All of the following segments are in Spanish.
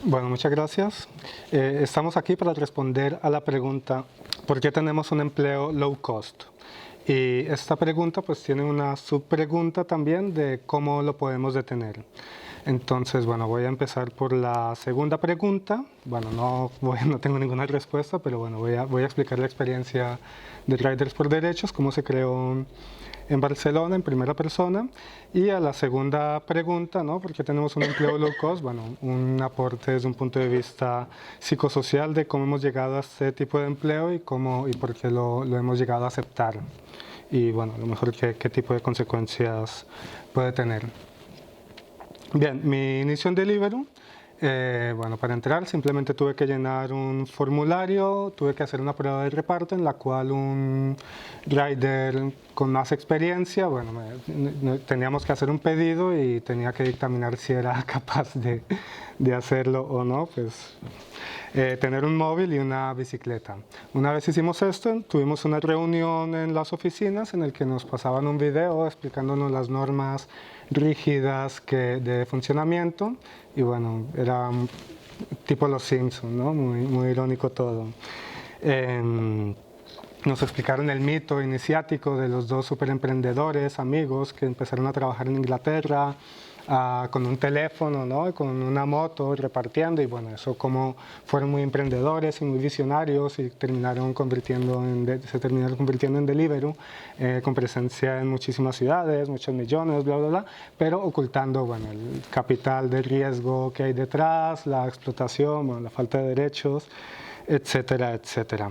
Bueno, muchas gracias. Estamos aquí para responder a la pregunta ¿por qué tenemos un empleo low cost? Y esta pregunta pues tiene una subpregunta también de cómo lo podemos detener. Entonces, bueno, voy a empezar por la segunda pregunta. Bueno, no tengo ninguna respuesta, pero bueno, voy a explicar la experiencia de Riders por Derechos, cómo se creó en Barcelona en primera persona. Y a la segunda pregunta, ¿no? ¿Por qué tenemos un empleo low cost? Bueno, un aporte desde un punto de vista psicosocial de cómo hemos llegado a este tipo de empleo y por qué lo hemos llegado a aceptar. Y bueno, a lo mejor qué tipo de consecuencias puede tener. Bien, mi inicio en Deliveroo, bueno, para entrar simplemente tuve que llenar un formulario, tuve que hacer una prueba de reparto en la cual un rider con más experiencia, bueno, teníamos que hacer un pedido y tenía que dictaminar si era capaz de hacerlo o no, pues tener un móvil y una bicicleta. Una vez hicimos esto, tuvimos una reunión en las oficinas en la que nos pasaban un video explicándonos las normas rígidas de funcionamiento y bueno, era tipo Los Simpsons, ¿no? Muy irónico todo. Nos explicaron el mito iniciático de los dos superemprendedores, amigos, que empezaron a trabajar en Inglaterra con un teléfono, ¿no? Con una moto repartiendo y bueno, eso como fueron muy emprendedores y muy visionarios y se terminaron convirtiendo en Deliveroo, con presencia en muchísimas ciudades, muchos millones, bla, bla, bla, pero ocultando, bueno, el capital de riesgo que hay detrás, la explotación, bueno, la falta de derechos, etcétera, etcétera.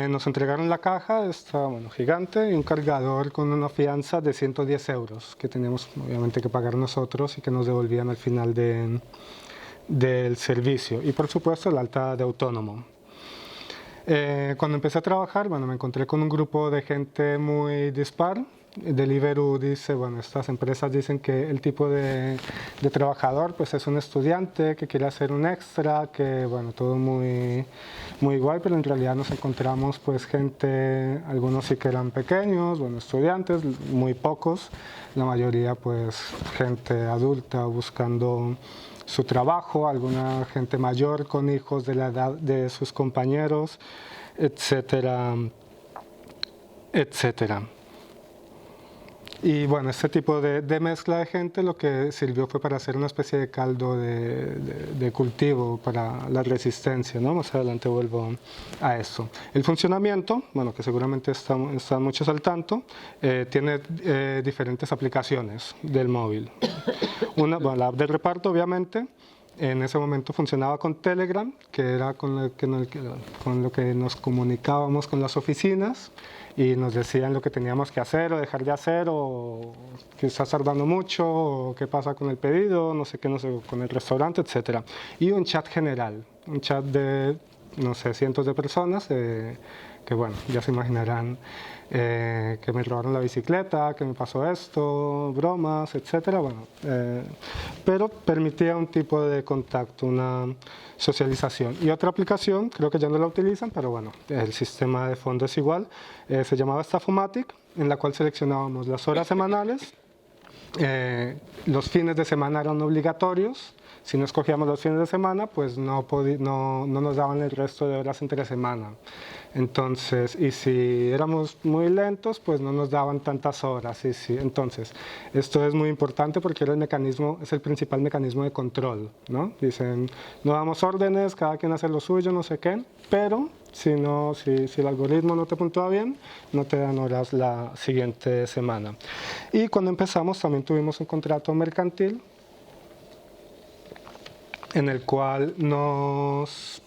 Nos entregaron la caja, esta, bueno, gigante, y un cargador con una fianza de 110 euros que teníamos obviamente que pagar nosotros y que nos devolvían al final del servicio. Y por supuesto el alta de autónomo. Cuando empecé a trabajar, bueno, me encontré con un grupo de gente muy dispar. Deliveroo dice, bueno, estas empresas dicen que el tipo de trabajador pues es un estudiante que quiere hacer un extra, que bueno, todo muy guay, pero en realidad nos encontramos pues gente, algunos sí que eran pequeños, bueno, estudiantes, muy pocos, la mayoría pues gente adulta buscando su trabajo, alguna gente mayor con hijos de la edad de sus compañeros, etcétera, etcétera. Y bueno, este tipo de mezcla de gente lo que sirvió fue para hacer una especie de caldo de cultivo para la resistencia, ¿no? Más adelante vuelvo a eso. El funcionamiento, bueno, que seguramente están muchos al tanto, tiene diferentes aplicaciones del móvil. Bueno, la app de reparto, obviamente. En ese momento funcionaba con Telegram, que era con lo que nos comunicábamos con las oficinas y nos decían lo que teníamos que hacer o dejar de hacer, o que está tardando mucho, o qué pasa con el pedido, no sé qué, no sé, con el restaurante, etc. Y un chat general, un chat de, no sé, cientos de personas, que bueno, ya se imaginarán, que me robaron la bicicleta, que me pasó esto, bromas, etcétera. Bueno, pero permitía un tipo de contacto, una socialización. Y otra aplicación, creo que ya no la utilizan, pero bueno, el sistema de fondo es igual, se llamaba Staffomatic, en la cual seleccionábamos las horas semanales, los fines de semana eran obligatorios. Si no escogíamos los fines de semana, pues no nos daban el resto de horas entre semana. Entonces, y si éramos muy lentos, pues no nos daban tantas horas. Sí. Entonces, esto es muy importante porque era es el principal mecanismo de control, ¿no? Dicen, no damos órdenes, cada quien hace lo suyo, no sé qué, pero si el algoritmo no te puntúa bien, no te dan horas la siguiente semana. Y cuando empezamos también tuvimos un contrato mercantil en el cual nos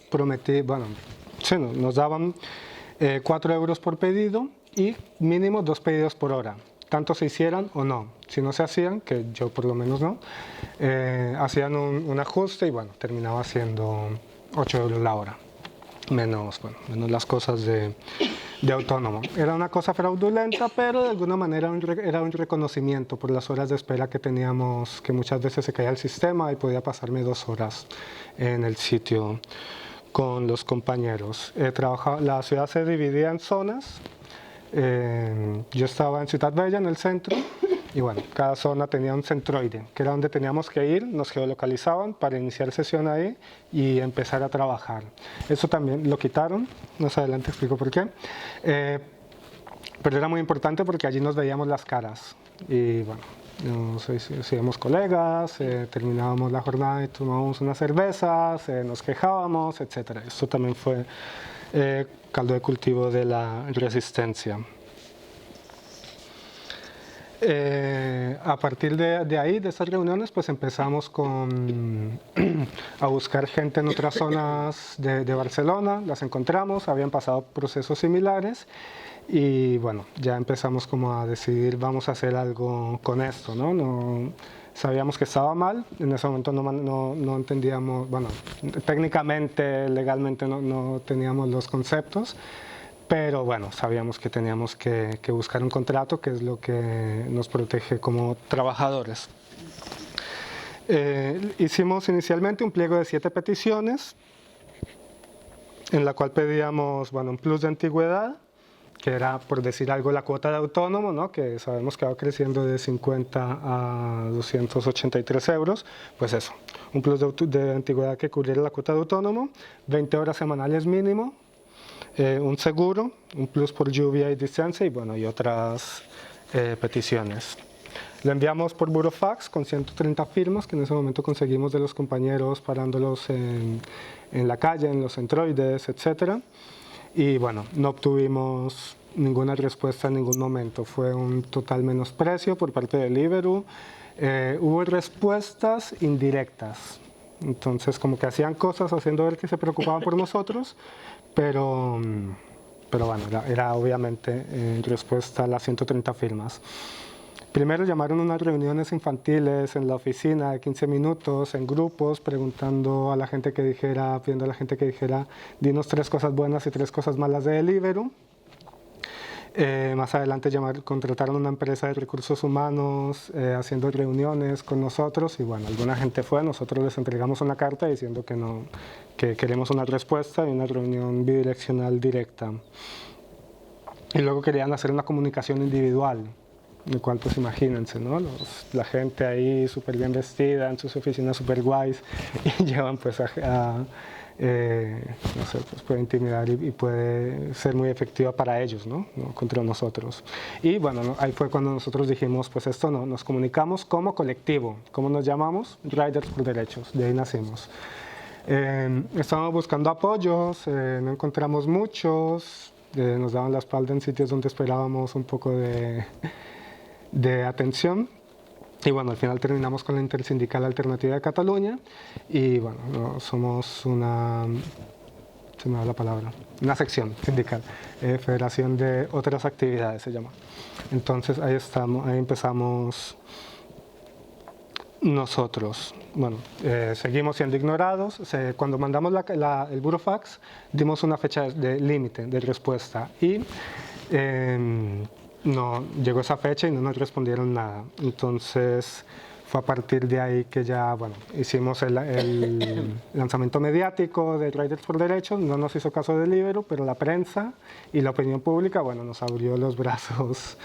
daban 4 euros por pedido y mínimo 2 pedidos por hora, tanto se hicieran o no. Si no se hacían, que yo por lo menos no, hacían un ajuste y bueno, terminaba siendo 8 euros la hora, menos las cosas de autónomo. Era una cosa fraudulenta, pero de alguna manera era un reconocimiento por las horas de espera que teníamos, que muchas veces se caía el sistema y podía pasarme 2 horas en el sitio con los compañeros. La ciudad se dividía en zonas. Yo estaba en Ciutat Bella, en el centro, Y bueno, cada zona tenía un centroide, que era donde teníamos que ir, nos geolocalizaban para iniciar sesión ahí y empezar a trabajar. Eso también lo quitaron, más adelante explico por qué. Pero era muy importante porque allí nos veíamos las caras. Y bueno, nos hacíamos colegas, terminábamos la jornada y tomábamos unas cervezas, nos quejábamos, etc. Esto también fue caldo de cultivo de la resistencia. A partir de ahí, de esas reuniones, pues empezamos a buscar gente en otras zonas de Barcelona, las encontramos, habían pasado procesos similares y bueno, ya empezamos como a decidir, vamos a hacer algo con esto, ¿no? Sabíamos que estaba mal, en ese momento no entendíamos, bueno, técnicamente, legalmente no teníamos los conceptos, pero bueno, sabíamos que teníamos que buscar un contrato, que es lo que nos protege como trabajadores. Hicimos inicialmente un pliego de 7 peticiones, en la cual pedíamos, bueno, un plus de antigüedad, que era, por decir algo, la cuota de autónomo, ¿no? Que sabemos que va creciendo de 50 a 283 euros, pues eso, un plus de antigüedad que cubriera la cuota de autónomo, 20 horas semanales mínimo, un seguro, un plus por lluvia y distancia y, bueno, y otras peticiones. Lo enviamos por burofax con 130 firmas que en ese momento conseguimos de los compañeros parándolos en la calle, en los centroides, etc. Y bueno, no obtuvimos ninguna respuesta en ningún momento. Fue un total menosprecio por parte del Iberu. Hubo respuestas indirectas. Entonces, como que hacían cosas haciendo ver que se preocupaban por nosotros, pero bueno, era obviamente en respuesta a las 130 firmas. Primero llamaron unas reuniones infantiles en la oficina de 15 minutos, en grupos, preguntando a la gente que dijera, pidiendo a la gente que dijera, dinos 3 cosas buenas y 3 cosas malas de Deliveroo. Más adelante contrataron una empresa de recursos humanos haciendo reuniones con nosotros y bueno, alguna gente fue, nosotros les entregamos una carta diciendo que queremos una respuesta y una reunión bidireccional directa. Y luego querían hacer una comunicación individual, en el cual pues imagínense, ¿no? La gente ahí súper bien vestida, en sus oficinas súper guays y llevan pues no sé, pues puede intimidar y puede ser muy efectiva para ellos, ¿no? Contra nosotros. Y bueno, ahí fue cuando nosotros dijimos, pues esto no, nos comunicamos como colectivo. ¿Cómo nos llamamos? Riders por Derechos, de ahí nacimos. Estábamos buscando apoyos, no encontramos muchos, nos daban la espalda en sitios donde esperábamos un poco de atención. Y bueno, al final terminamos con la Intersindical Alternativa de Cataluña y bueno, somos una sección sindical, Federación de Otras Actividades se llama. Entonces ahí empezamos nosotros. Bueno, seguimos siendo ignorados. Cuando mandamos el burofax, dimos una fecha de límite de respuesta y no llegó esa fecha y no nos respondieron nada. Entonces fue a partir de ahí que ya, bueno, hicimos el lanzamiento mediático de Riders por Derechos. No nos hizo caso del Deliveroo, pero la prensa y la opinión pública, bueno, nos abrió los brazos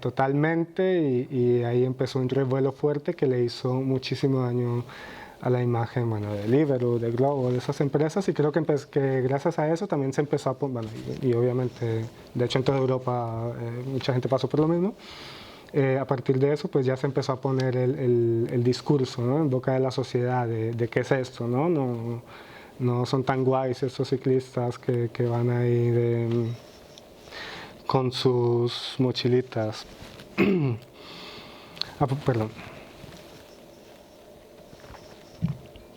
totalmente y ahí empezó un revuelo fuerte que le hizo muchísimo daño a la imagen, bueno, de Deliveroo, de Glovo, de esas empresas, y creo que gracias a eso también se empezó a poner, bueno, y obviamente, de hecho en toda Europa mucha gente pasó por lo mismo. A partir de eso, pues ya se empezó a poner el discurso, ¿no? En boca de la sociedad de qué es esto, ¿no? No son tan guays estos ciclistas que van ahí con sus mochilitas. Perdón.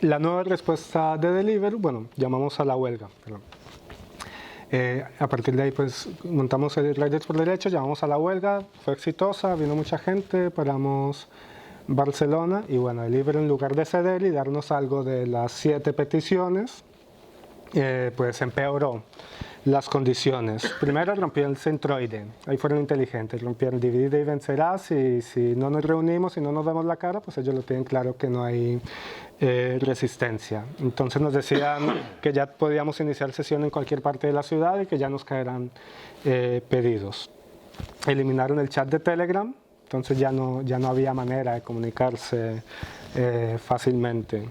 La nueva respuesta de Deliveroo, bueno, llamamos a la huelga, perdón. A partir de ahí pues montamos el Riders por Derechos, llamamos a la huelga, fue exitosa, vino mucha gente, paramos Barcelona y bueno, Deliveroo en lugar de ceder y darnos algo de las 7 peticiones, pues empeoró las condiciones. Primero rompió el centroide, ahí fueron inteligentes, rompieron divide y vencerás y si no nos reunimos y no nos vemos la cara, pues ellos lo tienen claro que no hay resistencia. Entonces nos decían que ya podíamos iniciar sesión en cualquier parte de la ciudad y que ya nos caerán pedidos. Eliminaron el chat de Telegram, entonces ya no había manera de comunicarse fácilmente.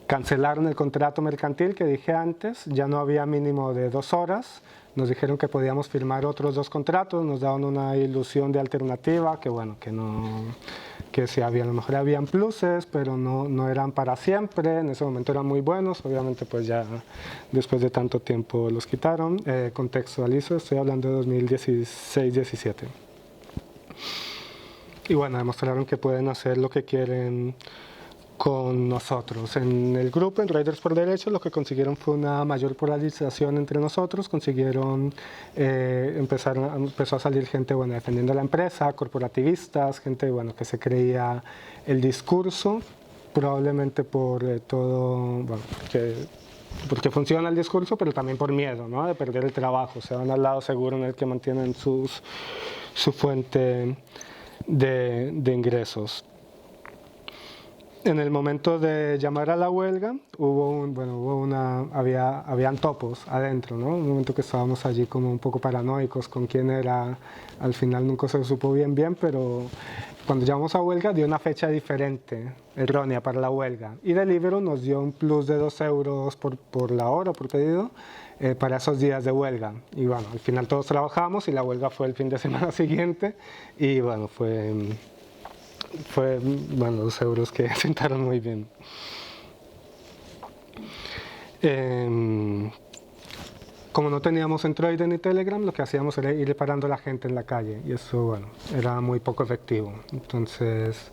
Cancelaron el contrato mercantil que dije antes, ya no había mínimo de 2 horas, nos dijeron que podíamos firmar otros 2 contratos, nos daban una ilusión de alternativa, que bueno, que sí había, a lo mejor habían pluses, pero no eran para siempre, en ese momento eran muy buenos, obviamente pues ya después de tanto tiempo los quitaron. Contextualizo, estoy hablando de 2016-17. Y bueno, demostraron que pueden hacer lo que quieren con nosotros. En el grupo, en Riders por Derechos, lo que consiguieron fue una mayor polarización entre nosotros, consiguieron, empezó a salir gente defendiendo la empresa, corporativistas, gente que se creía el discurso, probablemente por todo, porque funciona el discurso, pero también por miedo, ¿no?, de perder el trabajo, se van al lado seguro en el que mantienen su fuente de ingresos. En el momento de llamar a la huelga, habían topos adentro, ¿no? Un momento que estábamos allí como un poco paranoicos con quién era, al final nunca se supo bien, pero cuando llamamos a huelga dio una fecha diferente, errónea para la huelga, y Deliveroo nos dio un plus de 2 euros por la hora, por pedido, para esos días de huelga. Y bueno, al final todos trabajamos y la huelga fue el fin de semana siguiente, y bueno, fue 2 euros que sentaron muy bien. Como no teníamos Android ni Telegram, lo que hacíamos era ir parando a la gente en la calle, y eso era muy poco efectivo. Entonces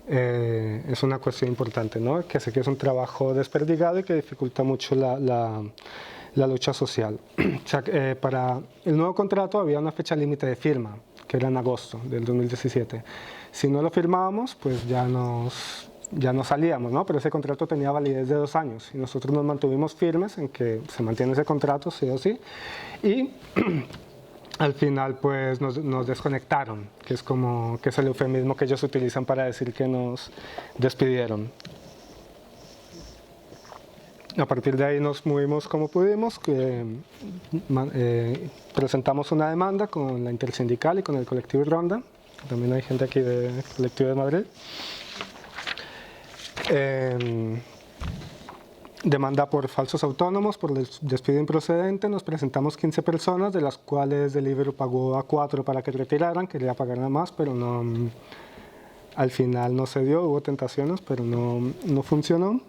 es una cuestión importante, ¿no?, que sé que es un trabajo desperdigado y que dificulta mucho la lucha social. O sea, para el nuevo contrato había una fecha límite de firma, que era en agosto del 2017. Si no lo firmábamos, pues ya no salíamos, ¿no? Pero ese contrato tenía validez de 2 años y nosotros nos mantuvimos firmes en que se mantiene ese contrato, sí o sí, y al final pues nos desconectaron, que es el eufemismo que ellos utilizan para decir que nos despidieron. A partir de ahí nos movimos como pudimos, presentamos una demanda con la Intersindical y con el colectivo Ronda. También hay gente aquí del colectivo de Madrid. Demanda por falsos autónomos, por despido improcedente. Nos presentamos 15 personas, de las cuales Deliveroo pagó a 4 para que retiraran. Quería pagar nada más, pero al final no se dio. Hubo tentaciones, pero no funcionó.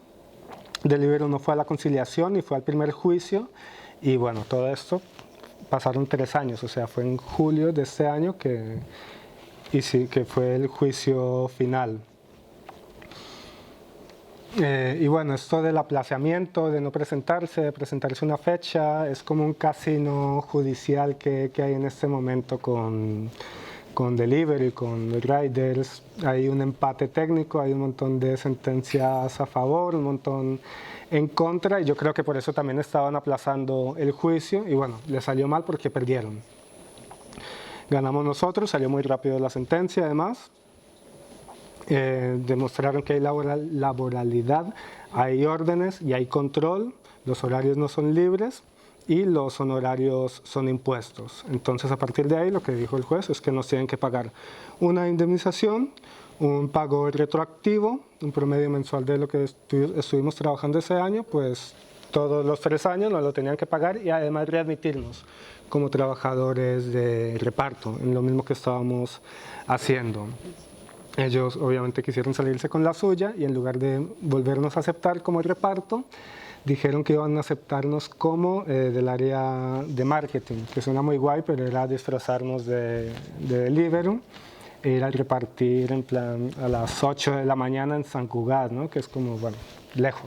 Deliveroo no fue a la conciliación y fue al primer juicio. Y bueno, todo esto pasaron 3 años, o sea, fue en julio de este año que fue el juicio final. Y bueno, esto del aplazamiento, de no presentarse, de presentarse una fecha, es como un casino judicial que hay en este momento con Deliveroo, con los Riders. Hay un empate técnico, hay un montón de sentencias a favor, un montón en contra, y yo creo que por eso también estaban aplazando el juicio, y bueno, les salió mal porque perdieron. Ganamos nosotros, salió muy rápido la sentencia además. Demostraron que hay laboralidad, hay órdenes y hay control, los horarios no son libres y los honorarios son impuestos. Entonces, a partir de ahí, lo que dijo el juez es que nos tienen que pagar una indemnización, un pago retroactivo, un promedio mensual de lo que estuvimos trabajando ese año, pues todos los 3 años nos lo tenían que pagar, y además readmitirnos como trabajadores de reparto, en lo mismo que estábamos haciendo. Ellos obviamente quisieron salirse con la suya, y en lugar de volvernos a aceptar como el reparto, dijeron que iban a aceptarnos como del área de marketing, que suena muy guay, pero era disfrazarnos de Deliveroo e ir a repartir en plan a las 8 de la mañana en Sant Cugat, ¿no?, que es como, lejos,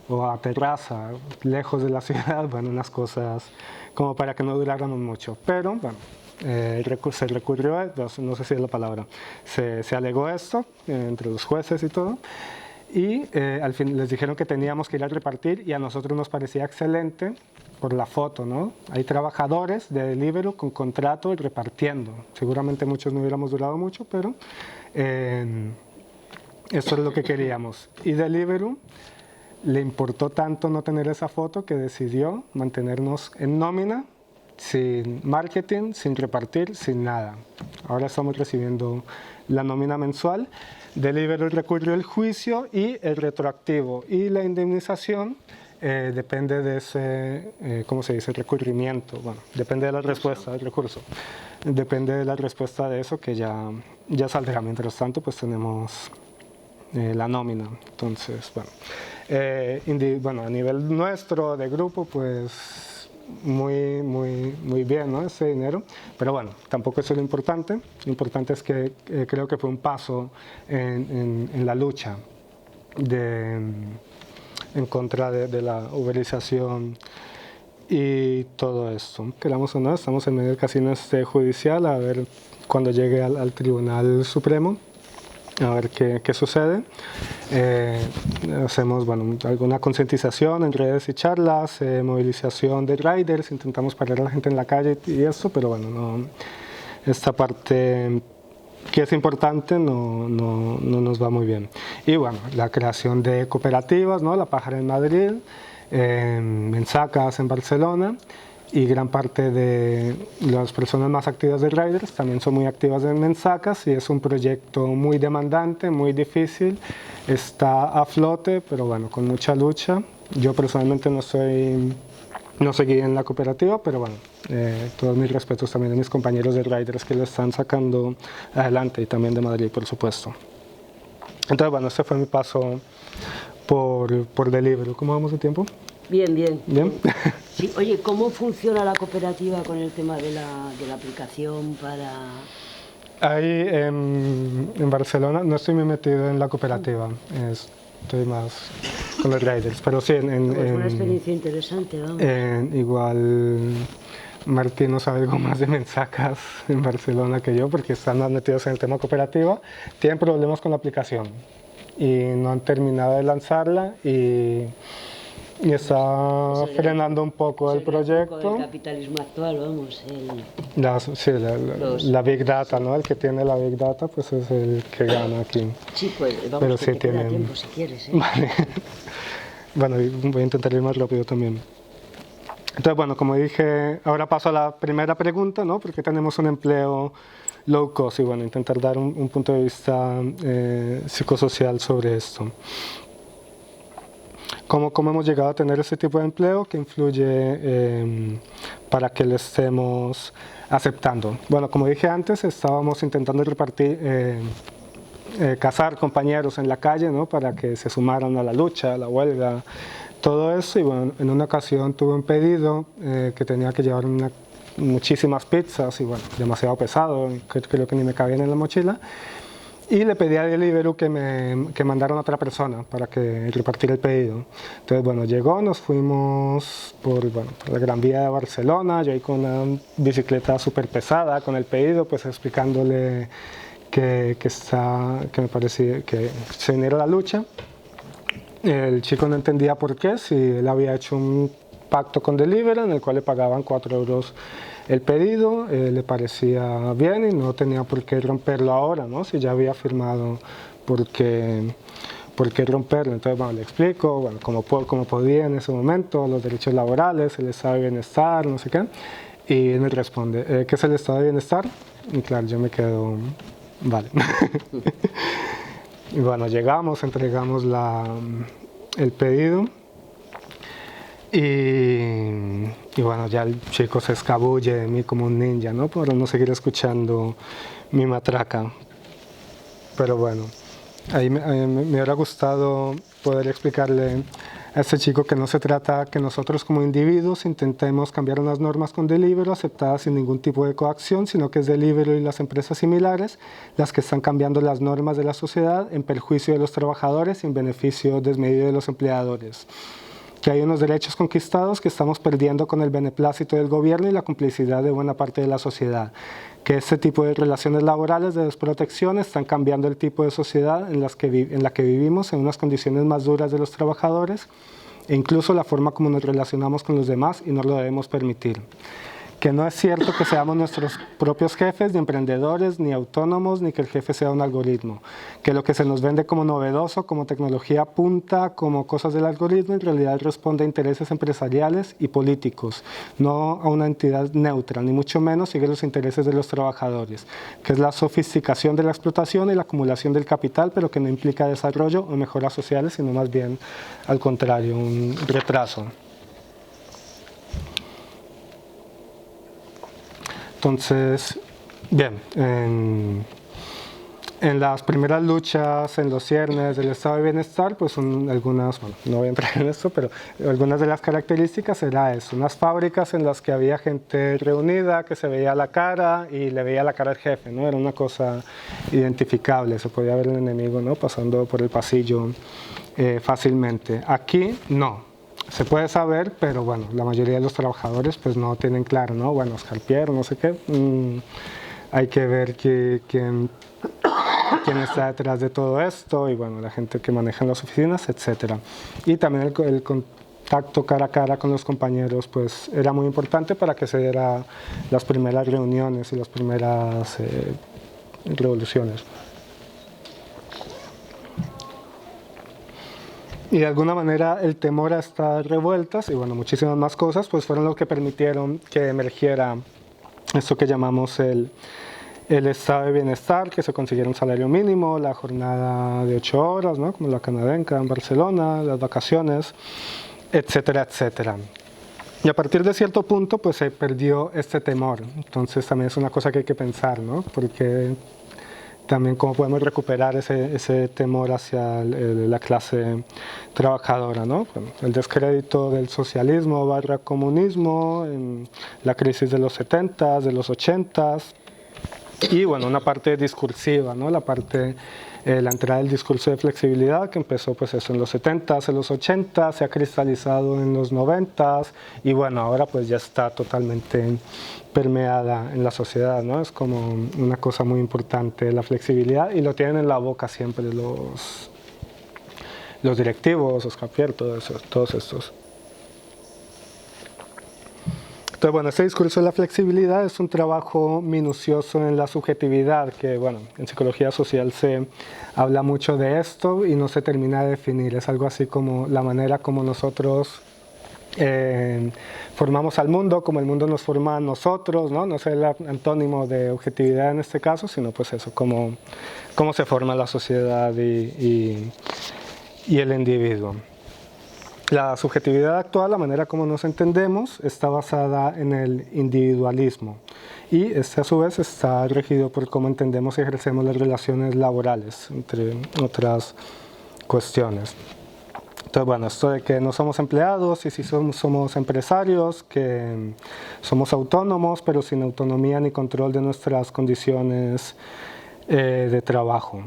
o a Terrassa, lejos de la ciudad, unas cosas como para que no duráramos mucho. Pero se recurrió, no sé si es la palabra, se alegó esto entre los jueces y todo, y al fin les dijeron que teníamos que ir a repartir, y a nosotros nos parecía excelente por la foto, ¿no? Hay trabajadores de Deliveroo con contrato y repartiendo. Seguramente muchos no hubiéramos durado mucho, pero eso es lo que queríamos. Y Deliveroo le importó tanto no tener esa foto que decidió mantenernos en nómina sin marketing, sin repartir, sin nada. Ahora estamos recibiendo la nómina mensual. Deliveroo recurrió el juicio y el retroactivo y la indemnización depende de ese, ¿cómo se dice?, recurrimiento. Bueno, depende de la respuesta del recurso. Depende de la respuesta de eso que ya saldrá. Mientras tanto, pues tenemos la nómina. Entonces, bueno, a nivel nuestro, de grupo, pues muy bien, ¿no?, ese dinero. Pero bueno, tampoco eso es lo importante. Lo importante es que creo que fue un paso en la lucha en contra de la uberización y todo esto. Queramos o no, estamos en medio del casino judicial, a ver cuando llegue al Tribunal Supremo, a ver qué sucede. Hacemos, bueno, alguna concientización en redes y charlas, movilización de riders, intentamos parar a la gente en la calle y eso, pero bueno, no, esta parte que es importante no nos va muy bien. Y bueno, la creación de cooperativas, ¿no?, La Pájara en Madrid, Mensacas en Barcelona, y gran parte de las personas más activas de Riders también son muy activas en Mensacas, y es un proyecto muy demandante, muy difícil, está a flote, pero bueno, con mucha lucha. Yo personalmente no seguí en la cooperativa, pero bueno, todos mis respetos también a mis compañeros de Riders que lo están sacando adelante, y también de Madrid, por supuesto. Entonces, bueno, este fue mi paso por Deliveroo. ¿Cómo vamos de tiempo? Bien, bien. ¿Bien? Sí, oye, ¿cómo funciona la cooperativa con el tema de la aplicación para...? Ahí en Barcelona no estoy muy metido en la cooperativa, estoy más con los Riders, pero sí Es una experiencia interesante, vamos. Igual Martín no sabe algo más de Mensacas en Barcelona que yo, porque están más metidos en el tema cooperativa. Tienen problemas con la aplicación y no han terminado de lanzarla, y está frenando un poco el proyecto. Un poco del capitalismo actual, vamos. La Big Data, ¿no? El que tiene la Big Data, pues es el que gana aquí. Sí, pues vamos, pero que sí te tiene queda tiempo si quieres. Vale. Bueno, voy a intentar ir más rápido también. Entonces, bueno, como dije, ahora paso a la primera pregunta, ¿no? ¿Por qué tenemos un empleo low cost? Y bueno, intentar dar un punto de vista psicosocial sobre esto. ¿Cómo hemos llegado a tener ese tipo de empleo que influye para que lo estemos aceptando? Bueno, como dije antes, estábamos intentando cazar compañeros en la calle, ¿no?, para que se sumaran a la lucha, a la huelga, todo eso. Y bueno, en una ocasión tuve un pedido que tenía que llevar muchísimas pizzas, y bueno, demasiado pesado, creo que ni me cabían en la mochila. Y le pedí a Deliveroo que mandaran a otra persona para que repartiera el pedido. Entonces, bueno, llegó, nos fuimos por la Gran Vía de Barcelona, yo ahí con una bicicleta súper pesada, con el pedido, pues explicándole que me parecía que se viniera la lucha. El chico no entendía por qué, si él había hecho un pacto con Deliveroo en el cual le pagaban 4 euros el pedido, le parecía bien y no tenía por qué romperlo ahora, ¿no? Si ya había firmado, ¿por qué romperlo? Entonces, bueno, le explico, bueno, como podía en ese momento, los derechos laborales, el estado de bienestar, no sé qué, y él me responde, ¿qué es el estado de bienestar? Y claro, yo me quedo, vale. Y bueno, llegamos, entregamos el pedido. Y bueno, ya el chico se escabulle de mí como un ninja, ¿no?, para no seguir escuchando mi matraca. Pero bueno, ahí me hubiera gustado poder explicarle a este chico que no se trata que nosotros como individuos intentemos cambiar unas normas con Deliveroo aceptadas sin ningún tipo de coacción, sino que es Deliveroo y las empresas similares las que están cambiando las normas de la sociedad en perjuicio de los trabajadores y en beneficio desmedido de los empleadores. Que hay unos derechos conquistados que estamos perdiendo con el beneplácito del gobierno y la complicidad de buena parte de la sociedad. Que este tipo de relaciones laborales de desprotección están cambiando el tipo de sociedad en la que vivimos en unas condiciones más duras de los trabajadores e incluso la forma como nos relacionamos con los demás, y no lo debemos permitir. que no es cierto que seamos nuestros propios jefes, ni emprendedores, ni autónomos, ni que el jefe sea un algoritmo. Que lo que se nos vende como novedoso, como tecnología punta, como cosas del algoritmo, en realidad responde a intereses empresariales y políticos, no a una entidad neutra, ni mucho menos sigue los intereses de los trabajadores, que es la sofisticación de la explotación y la acumulación del capital, pero que no implica desarrollo o mejoras sociales, sino más bien al contrario, un retraso. Entonces, bien, en las primeras luchas, en los ciernes del estado de bienestar, pues son algunas, bueno, no voy a entrar en esto, pero algunas de las características era eso, unas fábricas en las que había gente reunida, que se veía la cara y le veía la cara al jefe, ¿no? Era una cosa identificable, se podía ver el enemigo, ¿no? Pasando por el pasillo fácilmente. Aquí no. Se puede saber, pero bueno, la mayoría de los trabajadores pues no tienen claro, ¿no? Bueno, Escarpier, no sé qué, hay que ver quién está detrás de todo esto y bueno, la gente que maneja en las oficinas, etcétera. Y también el contacto cara a cara con los compañeros pues era muy importante para que se dieran las primeras reuniones y las primeras revoluciones. Y de alguna manera el temor a estas revueltas y bueno, muchísimas más cosas, pues fueron lo que permitieron que emergiera esto que llamamos el estado de bienestar, que se consiguiera un salario mínimo, la jornada de 8 horas, ¿no? Como la canadenca en Barcelona, las vacaciones, etcétera, etcétera. Y a partir de cierto punto, pues se perdió este temor. Entonces también es una cosa que hay que pensar, ¿no? Porque también cómo podemos recuperar ese temor hacia la clase trabajadora, ¿no? Bueno, el descrédito del socialismo barra comunismo, en la crisis de los 70s, de los 80s, y bueno, una parte discursiva, ¿no? La entrada del discurso de flexibilidad que empezó pues eso en los 70s, en los 80s, se ha cristalizado en los 90s y bueno, ahora pues ya está totalmente permeada en la sociedad, ¿no? Es como una cosa muy importante la flexibilidad y lo tienen en la boca siempre los directivos, Escarpier, todos estos. Entonces, bueno, este discurso de la flexibilidad es un trabajo minucioso en la subjetividad, que, bueno, en psicología social se habla mucho de esto y no se termina de definir. Es algo así como la manera como nosotros formamos al mundo, como el mundo nos forma a nosotros, ¿no? No es el antónimo de objetividad en este caso, sino pues eso, cómo se forma la sociedad y el individuo. La subjetividad actual, la manera como nos entendemos, está basada en el individualismo y este a su vez está regido por cómo entendemos y ejercemos las relaciones laborales, entre otras cuestiones. Entonces, bueno, esto de que no somos empleados y si somos empresarios, que somos autónomos, pero sin autonomía ni control de nuestras condiciones de trabajo.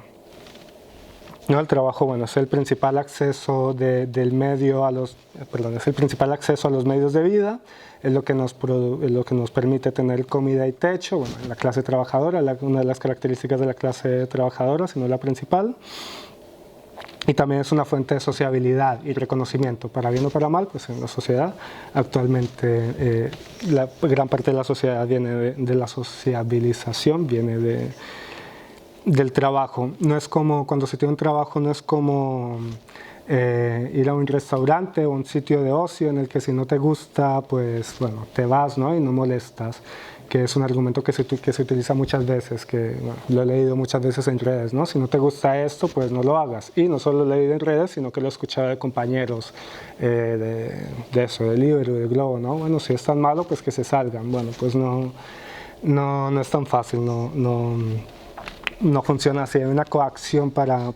No, el trabajo, bueno, es el principal acceso del medio a los, es el principal acceso a los medios de vida, es lo que nos permite tener comida y techo, bueno, la clase trabajadora, una de las características de la clase trabajadora, si no la principal. Y también es una fuente de sociabilidad y reconocimiento, para bien o para mal, pues en la sociedad actualmente la gran parte de la sociedad viene de la sociabilización, viene del trabajo. No es como, cuando se tiene un trabajo, no es como ir a un restaurante o un sitio de ocio en el que si no te gusta, pues bueno, te vas, ¿no? Y no molestas, que es un argumento que se utiliza muchas veces, que bueno, lo he leído muchas veces en redes, ¿no? Si no te gusta esto, pues no lo hagas. Y no solo lo he leído en redes, sino que lo he escuchado de compañeros de eso, de Libero, de Globo, ¿no? Bueno, si es tan malo, pues que se salgan. Bueno, pues no es tan fácil, no funciona así. Hay una coacción para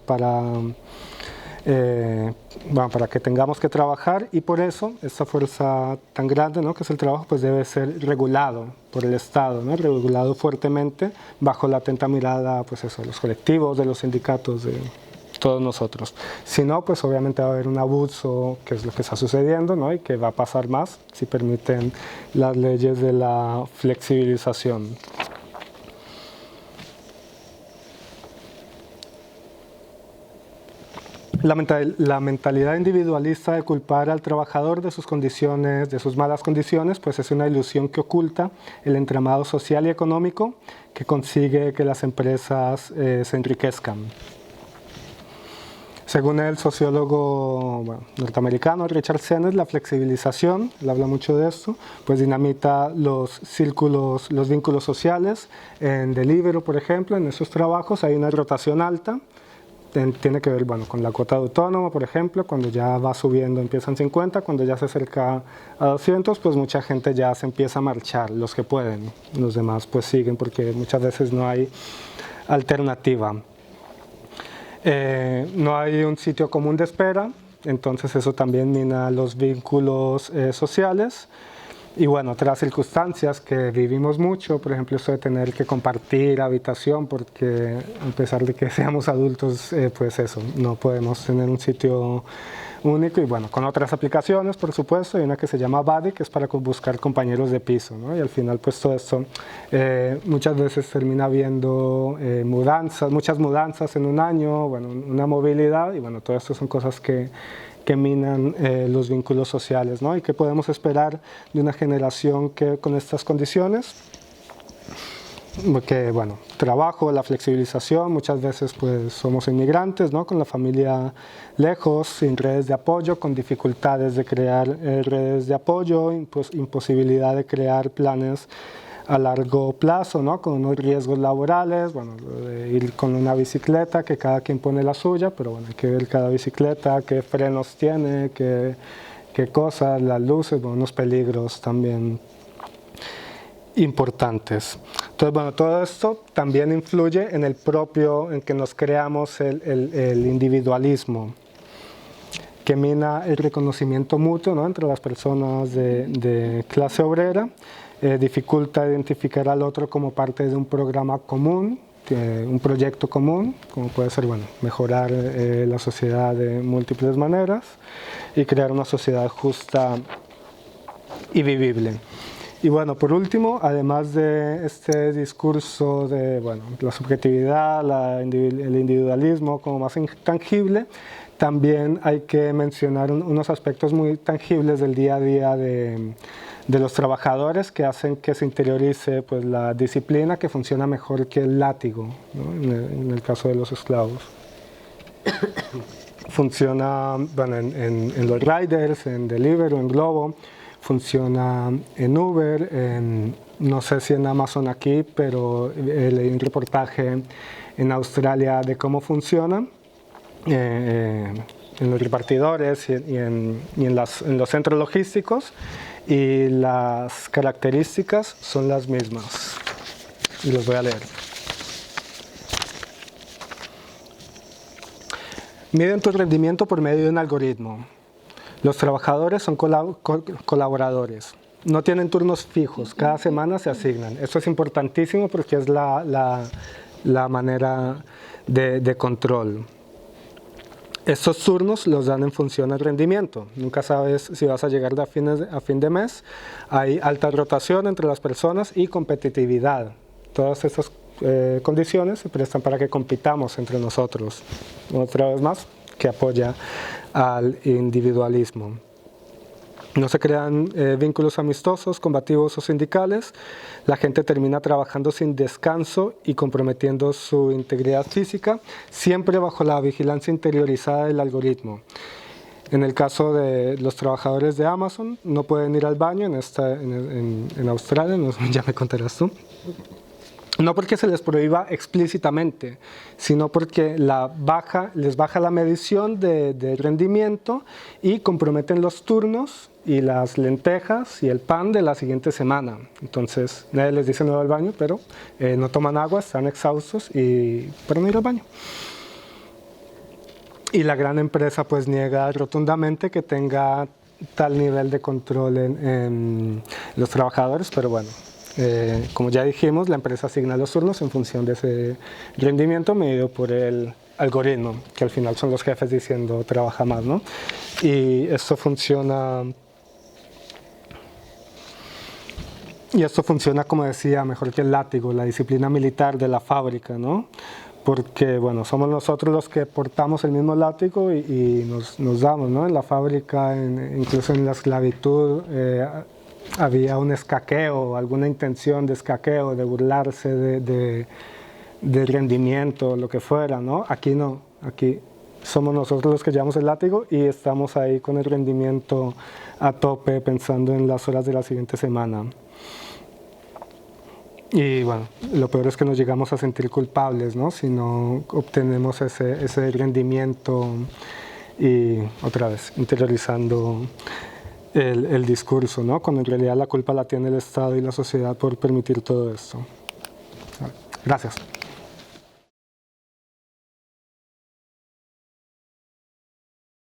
que tengamos que trabajar y por eso esta fuerza tan grande, ¿no? Que es el trabajo, pues debe ser regulado por el Estado, ¿no? Regulado fuertemente bajo la atenta mirada, pues eso, de los colectivos, de los sindicatos, de todos nosotros. Si no, pues obviamente va a haber un abuso, que es lo que está sucediendo, ¿no? Y que va a pasar más si permiten las leyes de la flexibilización. La mentalidad individualista de culpar al trabajador de sus condiciones, de sus malas condiciones, pues es una ilusión que oculta el entramado social y económico que consigue que las empresas se enriquezcan. Según el sociólogo norteamericano Richard Sennett, la flexibilización, él habla mucho de esto, pues dinamita los vínculos sociales. En Deliveroo, por ejemplo, en esos trabajos hay una rotación alta. Tiene que ver con la cuota de autónomo, por ejemplo, cuando ya va subiendo empiezan 50, cuando ya se acerca a 200, pues mucha gente ya se empieza a marchar, los que pueden, los demás pues siguen porque muchas veces no hay alternativa. No hay un sitio común de espera, entonces eso también mina los vínculos sociales. Y bueno, otras circunstancias que vivimos mucho, por ejemplo, esto de tener que compartir habitación, porque a pesar de que seamos adultos, pues eso, no podemos tener un sitio único. Y bueno, con otras aplicaciones, por supuesto, hay una que se llama Buddy, que es para buscar compañeros de piso, ¿no? Y al final, pues todo esto muchas veces termina habiendo muchas mudanzas en un año, una movilidad, y bueno, todo esto son cosas que minan los vínculos sociales, ¿no? ¿Y qué podemos esperar de una generación que con estas condiciones? Que, trabajo, la flexibilización, muchas veces pues somos inmigrantes, ¿no? Con la familia lejos, sin redes de apoyo, con dificultades de crear redes de apoyo, imposibilidad de crear planes a largo plazo, ¿no? Con unos riesgos laborales, de ir con una bicicleta, que cada quien pone la suya, pero hay que ver cada bicicleta, qué frenos tiene, qué cosas, las luces, unos peligros también importantes. Entonces, todo esto también influye en en que nos creamos el individualismo, que mina el reconocimiento mutuo, ¿no? Entre las personas de clase obrera, dificulta identificar al otro como parte de un programa común, un proyecto común, como puede ser mejorar la sociedad de múltiples maneras y crear una sociedad justa y vivible. Y por último, además de este discurso de la subjetividad, el individualismo como más intangible, también hay que mencionar unos aspectos muy tangibles del día a día de los trabajadores que hacen que se interiorice la disciplina, que funciona mejor que el látigo, ¿no? En el caso de los esclavos. Funciona en los riders, en Deliveroo, en Globo, funciona en Uber, no sé si en Amazon aquí, pero leí un reportaje en Australia de cómo funciona. En los repartidores y en los centros logísticos, y las características son las mismas. Y los voy a leer. Miden tu rendimiento por medio de un algoritmo. Los trabajadores son colaboradores. No tienen turnos fijos, cada semana se asignan. Esto es importantísimo porque es la manera de control. Estos turnos los dan en función al rendimiento. Nunca sabes si vas a llegar a fin de mes. Hay alta rotación entre las personas y competitividad. Todas estas condiciones se prestan para que compitamos entre nosotros. Otra vez más, que apoya al individualismo. No se crean vínculos amistosos, combativos o sindicales. La gente termina trabajando sin descanso y comprometiendo su integridad física, siempre bajo la vigilancia interiorizada del algoritmo. En el caso de los trabajadores de Amazon, no pueden ir al baño en Australia, ya me contarás tú. No porque se les prohíba explícitamente, sino porque les baja la medición de rendimiento y comprometen los turnos y las lentejas y el pan de la siguiente semana. Entonces, nadie les dice no ir al baño, pero no toman agua, están exhaustos pero no ir al baño. Y la gran empresa pues niega rotundamente que tenga tal nivel de control en los trabajadores, pero como ya dijimos, la empresa asigna los turnos en función de ese rendimiento medido por el algoritmo, que al final son los jefes diciendo trabaja más, ¿no? Y esto funciona, como decía, mejor que el látigo, la disciplina militar de la fábrica, ¿no? porque bueno, somos nosotros los que portamos el mismo látigo y nos damos, ¿no? En la fábrica, incluso en la esclavitud, había un escaqueo, alguna intención de escaqueo, de burlarse de rendimiento, lo que fuera, ¿no? Aquí no, aquí somos nosotros los que llevamos el látigo y estamos ahí con el rendimiento a tope pensando en las horas de la siguiente semana. Y bueno, lo peor es que nos llegamos a sentir culpables, ¿no? Si no obtenemos ese rendimiento y otra vez interiorizando el discurso, ¿no? Cuando en realidad la culpa la tiene el Estado y la sociedad por permitir todo esto. Gracias.